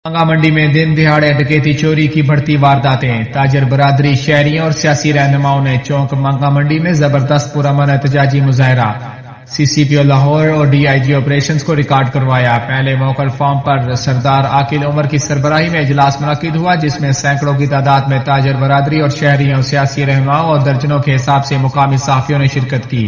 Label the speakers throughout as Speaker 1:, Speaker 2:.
Speaker 1: مانگا منڈی میں دن دہاڑے ڈکیتی چوری کی بڑھتی وارداتیں، تاجر برادری، شہریوں اور سیاسی رہنماؤں نے چوک مانگا منڈی میں زبردست پرامن احتجاجی مظاہرہ سی سی پی او لاہور اور ڈی آئی جی آپریشنز کو ریکارڈ کروایا۔ پہلے موکل فارم پر سردار عاقل عمر کی سربراہی میں اجلاس منعقد ہوا، جس میں سینکڑوں کی تعداد میں تاجر برادری اور شہریوں، سیاسی رہنماؤں اور درجنوں کے حساب سے مقامی صحافیوں نے شرکت کی۔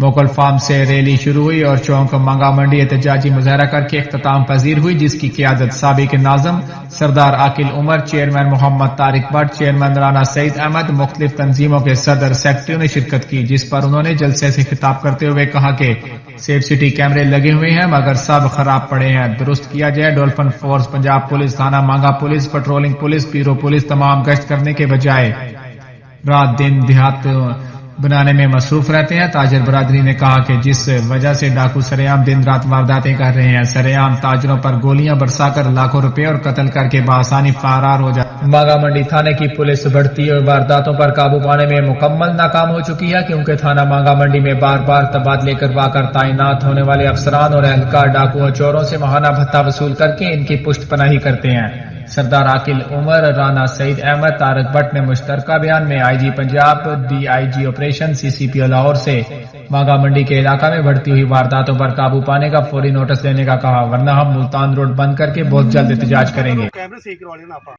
Speaker 1: موکل فارم سے ریلی شروع ہوئی اور چوک مانگا منڈی احتجاجی مظاہرہ کر کے اختتام پذیر ہوئی، جس کی قیادت سابق ناظم سردار عاقل عمر، چیئرمین محمد طارق بٹ، چیئرمین رانا سعید احمد، مختلف تنظیموں کے صدر سیکرٹریوں نے شرکت کی، جس پر انہوں نے جلسے سے خطاب کرتے ہوئے کہا کہ سیف سٹی کیمرے لگے ہوئے ہیں مگر سب خراب پڑے ہیں، درست کیا جائے۔ ڈولفن فورس، پنجاب پولیس، تھانہ مانگا پولیس، پیٹرولنگ پولیس، پیرو پولیس تمام گشت کرنے کے بجائے رات دن دیہات بنانے میں مصروف رہتے ہیں۔ تاجر برادری نے کہا کہ جس وجہ سے ڈاکو سرعام دن رات وارداتیں کر رہے ہیں، سرعام تاجروں پر گولیاں برسا کر لاکھوں روپے اور قتل کر کے بآسانی فرار ہو جاتے ہیں۔ مانگا منڈی تھانے کی پولیس بڑھتی ہوئی وارداتوں پر قابو پانے میں مکمل ناکام ہو چکی ہے، کیونکہ تھانہ مانگا منڈی میں بار بار تبادلے کروا کر تعینات ہونے والے افسران اور اہلکار ڈاکوؤں چوروں سے ماہانہ بھتہ وصول کر کے ان کی پشت پناہی کرتے ہیں۔ سردار عاقل عمر، رانا سعید احمد، طارق بٹ نے مشترکہ بیان میں I G Punjab, D I G operation, C C P O Lahore سے مانگا منڈی کے علاقہ میں بڑھتی ہوئی وارداتوں پر قابو پانے کا فوری نوٹس دینے کا کہا، ورنہ ہم ملتان روڈ بند کر کے بہت جلد احتجاج کریں گے۔